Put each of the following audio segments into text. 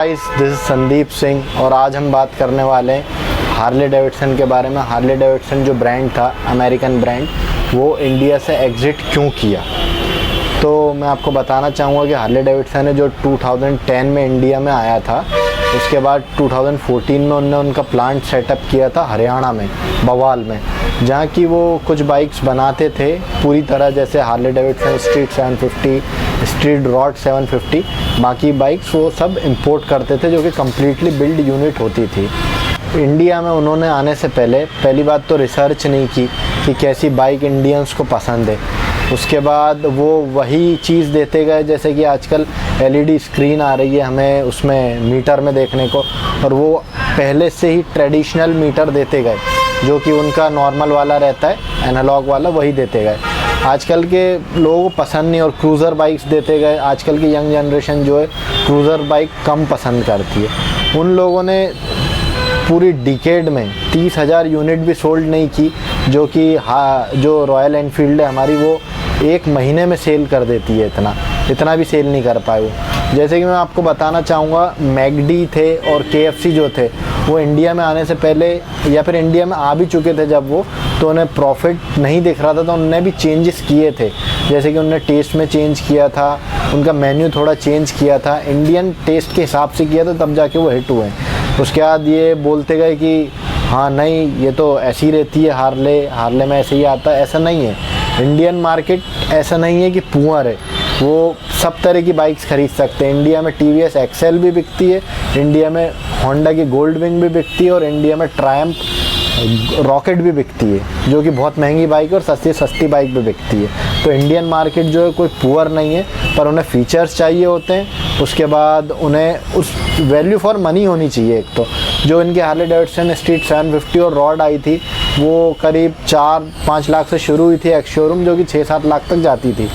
Guys, this is Sandeep Singh और आज हम बात करने वाले हैं हार्ले डेविडसन के बारे में। हार्ले डेविडसन जो ब्रांड था, अमेरिकन ब्रांड, वो इंडिया से एग्ज़िट क्यों किया। तो मैं आपको बताना चाहूँगा कि हार्ले डेविडसन ने जो 2010 में इंडिया में आया था, उसके बाद 2014 में उन्होंने उनका प्लांट सेटअप किया था हरियाणा में, बवाल में, जहाँ की वो कुछ बाइक्स बनाते थे पूरी तरह, जैसे Harley Davidson street 750, street rod 750। बाकी बाइक्स वो सब इंपोर्ट करते थे, जो कि कम्प्लीटली बिल्ड यूनिट होती थी। इंडिया में उन्होंने आने से पहले पहली बात तो रिसर्च नहीं की कि कैसी बाइक इंडियंस को पसंद है। उसके बाद वो वही चीज़ देते गए, जैसे कि आजकल LED स्क्रीन आ रही है हमें उसमें मीटर में देखने को, और वो पहले से ही ट्रेडिशनल मीटर देते गए, जो कि उनका नॉर्मल वाला रहता है, एनालॉग वाला, वही देते गए। आजकल के लोगों को पसंद नहीं और क्रूज़र बाइक्स देते गए। आजकल की यंग जनरेशन जो है क्रूज़र बाइक कम पसंद करती है। उन लोगों ने पूरी डिकेड में 30,000 यूनिट भी सोल्ड नहीं की, जो कि जो रॉयल एनफील्ड है हमारी, वो एक महीने में सेल कर देती है। इतना भी सेल नहीं कर पाए वो। जैसे कि मैं आपको बताना चाहूँगा, मैकडी थे और KFC जो थे, वो इंडिया में आने से पहले या फिर इंडिया में आ भी चुके थे जब वो, तो उन्हें प्रॉफिट नहीं दिख रहा था, तो उन्होंने भी चेंजेस किए थे। जैसे कि उन्होंने टेस्ट में चेंज किया था, उनका मेन्यू थोड़ा चेंज किया था, इंडियन टेस्ट के हिसाब से किया था, तब जाके वो हिट हुए। उसके बाद ये बोलते गए कि हाँ नहीं, ये तो ऐसी रहती है, हार्ले में ऐसे ही आता है। ऐसा नहीं है। इंडियन मार्केट ऐसा नहीं है कि पुअर है, वो सब तरह की बाइक्स खरीद सकते हैं। इंडिया में TVS XL भी बिकती है, इंडिया में होंडा की गोल्ड विंग भी बिकती है, और इंडिया में ट्रायम्फ रॉकेट भी बिकती है, जो कि बहुत महंगी बाइक है, और सस्ती बाइक भी बिकती है। तो इंडियन मार्केट जो है कोई पुअर नहीं है, पर उन्हें फीचर्स चाहिए होते हैं। उसके बाद उन्हें उस वैल्यू फॉर मनी होनी चाहिए। एक तो जो इनकी हार्ले डेविडसन स्ट्रीट 750 और रॉड आई थी, वो करीब 4-5 लाख से शुरू हुई थी एक्स शोरूम, जो कि 6-7 लाख तक जाती थी।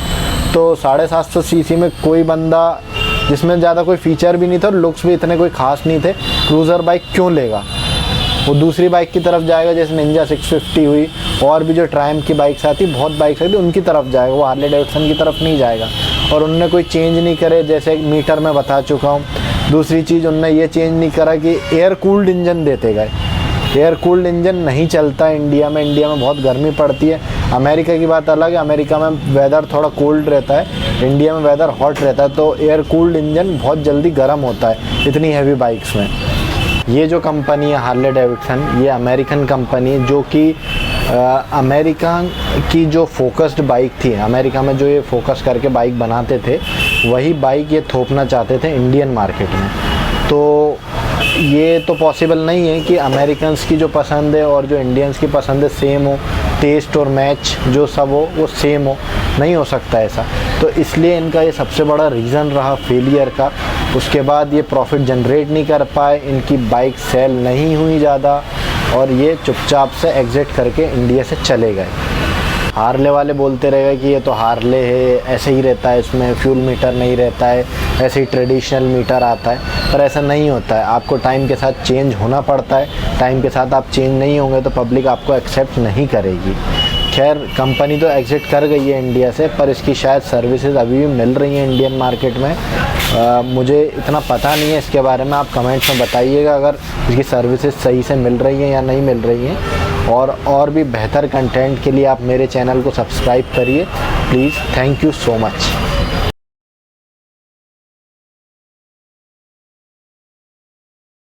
तो 750 सीसी में कोई बंदा, जिसमें ज़्यादा कोई फीचर भी नहीं था और लुक्स भी इतने कोई ख़ास नहीं थे, क्रूज़र बाइक क्यों लेगा। वो दूसरी बाइक की तरफ जाएगा, जैसे निंजा 650 हुई, और भी जो ट्रायम्फ की बाइक्स आती, बहुत बाइक्स आती, उनकी तरफ जाएगा, वो हार्ले डेविडसन की तरफ नहीं जाएगा। और उनने कोई चेंज नहीं करे, जैसे मीटर में बता चुका हूँ। दूसरी चीज़ उनने ये चेंज नहीं करा कि एयर कूल्ड इंजन देते गए। एयर कूल्ड इंजन नहीं चलता है इंडिया में बहुत गर्मी पड़ती है। अमेरिका की बात अलग है, अमेरिका में वेदर थोड़ा कोल्ड रहता है, इंडिया में वेदर हॉट रहता है, तो एयर कूल्ड इंजन बहुत जल्दी गर्म होता है इतनी हैवी बाइक्स में। ये जो कंपनी है हार्ले डेविडसन, ये अमेरिकन कंपनी है, जो कि अमेरिका की जो फोकस्ड बाइक थी, अमेरिका में जो ये फोकस करके बाइक बनाते थे, वही बाइक ये थोपना चाहते थे इंडियन मार्केट में। तो ये तो पॉसिबल नहीं है कि अमेरिकन्स की जो पसंद है और जो इंडियंस की पसंद है सेम हो, टेस्ट और मैच जो सब हो वो सेम हो, नहीं हो सकता ऐसा। तो इसलिए इनका ये सबसे बड़ा रीज़न रहा फेलियर का। उसके बाद ये प्रॉफिट जनरेट नहीं कर पाए, इनकी बाइक सेल नहीं हुई ज़्यादा, और ये चुपचाप से एग्ज़िट करके इंडिया से चले गए। हार्ले वाले बोलते रहेगा कि ये तो हार्ले है, ऐसे ही रहता है, इसमें फ्यूल मीटर नहीं रहता है, ऐसे ही ट्रेडिशनल मीटर आता है, पर ऐसा नहीं होता है। आपको टाइम के साथ चेंज होना पड़ता है। टाइम के साथ आप चेंज नहीं होंगे तो पब्लिक आपको एक्सेप्ट नहीं करेगी। खैर, कंपनी तो एग्ज़िट कर गई है इंडिया से, पर इसकी शायद सर्विसेज अभी भी मिल रही हैं इंडियन मार्केट में। मुझे इतना पता नहीं है इसके बारे में, आप कमेंट्स में बताइएगा अगर इसकी सर्विसेज सही से मिल रही हैं या नहीं मिल रही हैं। और भी बेहतर कंटेंट के लिए आप मेरे चैनल को सब्सक्राइब करिए please. Thank you so much.